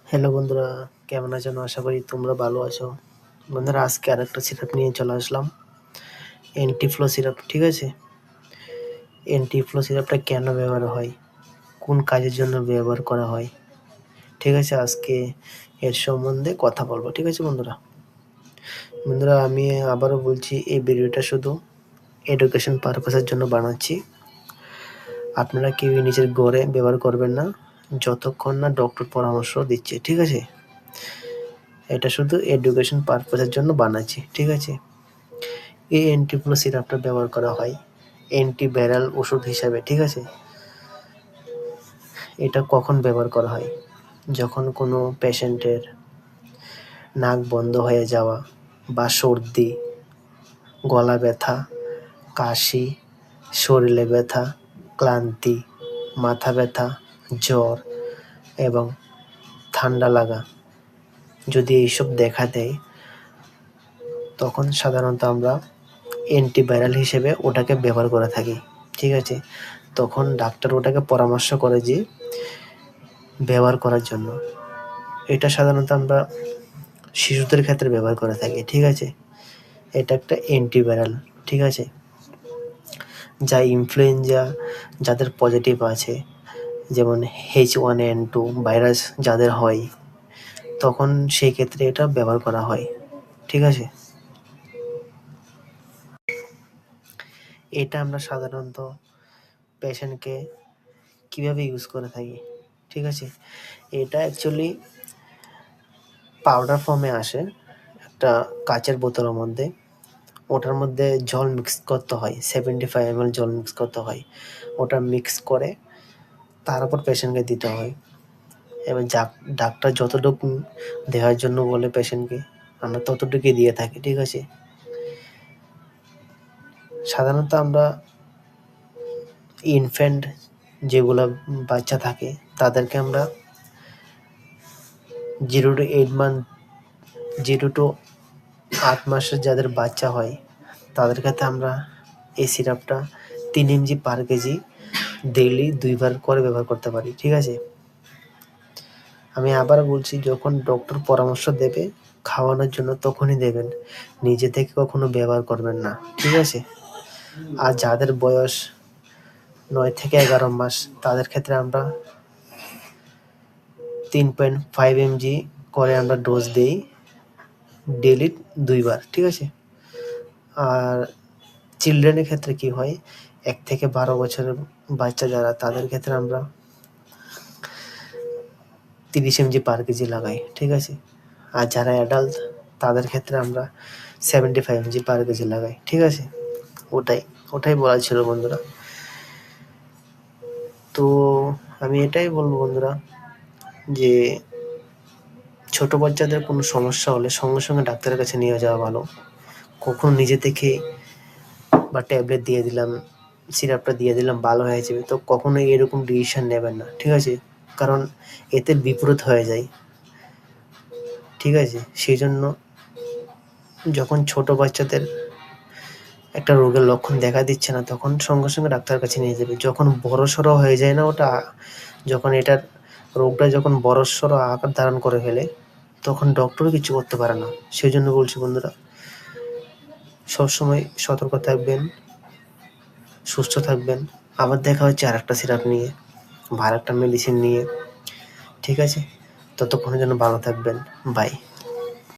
Hello বন্ধুরা, কেমন আছেন? আশা করি তোমরা ভালো আছো। বন্ধুরা, আজকে আরেকটা সিরাপ নিয়ে চলে আসলাম। অ্যান্টিফ্লো সিরাপ, ঠিক আছে? অ্যান্টিফ্লো সিরাপটা কেন ব্যবহার হয়? কোন কাজের জন্য ব্যবহার করা হয়? ঠিক আছে, আজকে এর সম্বন্ধে কথা বলবো। ঠিক আছে বন্ধুরা? বন্ধুরা, আমি আবারও বলছি, এই ভিডিওটা শুধু এডুকেশন পারপাসের জন্য বানাচ্ছি। আপনারা কেউই নিজের ঘরে ব্যবহার করবেন না যতক্ষণ না ডক্টর পরামর্শ দিচ্ছে, ঠিক আছে? এটা শুধু এডুকেশন পারপাসের জন্য বানাচ্ছি, ঠিক আছে? এই অ্যান্টিফ্লো সিরাপটা ব্যবহার করা হয় অ্যান্টিভাইরাল ওষুধ হিসাবে, ঠিক আছে? এটা কখন ব্যবহার করা হয়? যখন কোনো পেশেন্টের নাক বন্ধ হয়ে যাওয়া বা সর্দি, গলা ব্যথা, কাশি, শরীরে ব্যথা, ক্লান্তি, মাথা ব্যথা, জ্বর এবং ঠান্ডা লাগা যদি এইসব দেখা দেয়, তখন সাধারণত আমরা অ্যান্টিভাইরাল হিসেবে ওটাকে ব্যবহার করে থাকি, ঠিক আছে? তখন ডাক্তার ওটাকে পরামর্শ করে যে ব্যবহার করার জন্য। এটা সাধারণত আমরা শিশুদের ক্ষেত্রে ব্যবহার করে থাকি, ঠিক আছে? এটা একটা অ্যান্টিভাইরাল, ঠিক আছে? যা ইনফ্লুয়েঞ্জা যাদের পজিটিভ আছে, যেমন H1N2 ভাইরাস যাদের হয়, তখন সেই ক্ষেত্রে এটা ব্যবহার করা হয়, ঠিক আছে? এটা আমরা সাধারণত পেশেন্টকে কীভাবে ইউজ করে থাকি, ঠিক আছে? এটা অ্যাকচুয়ালি পাউডার ফর্মে আসে একটা কাচের বোতলের মধ্যে। ওটার মধ্যে জল মিক্স করতে হয়, 75 ml জল মিক্স করতে হয়। ওটা মিক্স করে তারপর পেশেন্টকে দিতে হয়। এবার ডাক্তার যতটুকু দেওয়ার জন্য বলে পেশেন্টকে, আমরা ততটুকুই দিয়ে থাকি, ঠিক আছে? সাধারণত আমরা ইনফ্যান্ট যেগুলো বাচ্চা থাকে, তাদেরকে আমরা 0 to 8 মান্থ 0 to 8 মাসের যাদের বাচ্চা হয়, তাদের ক্ষেত্রে আমরা এই সিরাপটা 3 mg পার কেজি ডেইলি 2 বার করে ব্যবহার করতে পারি, ঠিক আছে? আমি আবার বলছি, যখন ডক্টর পরামর্শ দেবে খাওয়ানোর জন্য তখনই দেবেন, নিজে থেকে কখনো ব্যবহার করবেন না, ঠিক আছে? আর যাদের বয়স 9 থেকে 11 মাস, তাদের ক্ষেত্রে আমরা 3.5 mg করে আমরা ডোজ দিই ডেইলি 2 বার, ঠিক আছে? আর চিলড্রেনের ক্ষেত্রে কি হয়, 1 থেকে 12 বছরের বাচ্চা যারা, তাদের ক্ষেত্রে আমরা 30 mg পার কেজি লাগাই, ঠিক আছে? আর যারা অ্যাডাল্ট, তাদের ক্ষেত্রে আমরা 75 mg পার কেজি লাগাই, ঠিক আছে? ওটাই বলা ছিল বন্ধুরা। তো আমি এটাই বলবো বন্ধুরা, যে ছোট বাচ্চাদের কোনো সমস্যা হলে সঙ্গে সঙ্গে ডাক্তারের কাছে নিয়ে যাওয়া ভালো। কখনো নিজে থেকে বা ট্যাবলেট দিয়ে দিলাম, সিরাপটা দিয়ে দিলাম, ভালো হয়ে যাবে, তো কখনোই এরকম ডিসিশন নেবেন না, ঠিক আছে? কারণ এতে বিপরীত হয়ে যায়, ঠিক আছে? সেই জন্য যখন ছোট বাচ্চাদের একটা রোগের লক্ষণ দেখা দিচ্ছে না, তখন সঙ্গে সঙ্গে ডাক্তারের কাছে নিয়ে যাবে। যখন বড়সড় হয়ে যায় না ওটা, যখন এটার রোগটা যখন বড়সড় আকার ধারণ করে ফেলে, তখন ডক্টরও কিছু করতে পারে না। সেই জন্য বলছি বন্ধুরা, সবসময় সতর্ক থাকবেন, সুস্থ থাকবেন। আবার দেখা হচ্ছে আরেকটা সিরাপ নিয়ে বা আরেকটা মেডিসিন নিয়ে, ঠিক আছে? ততক্ষণের জন্য ভালো থাকবেন। বাই।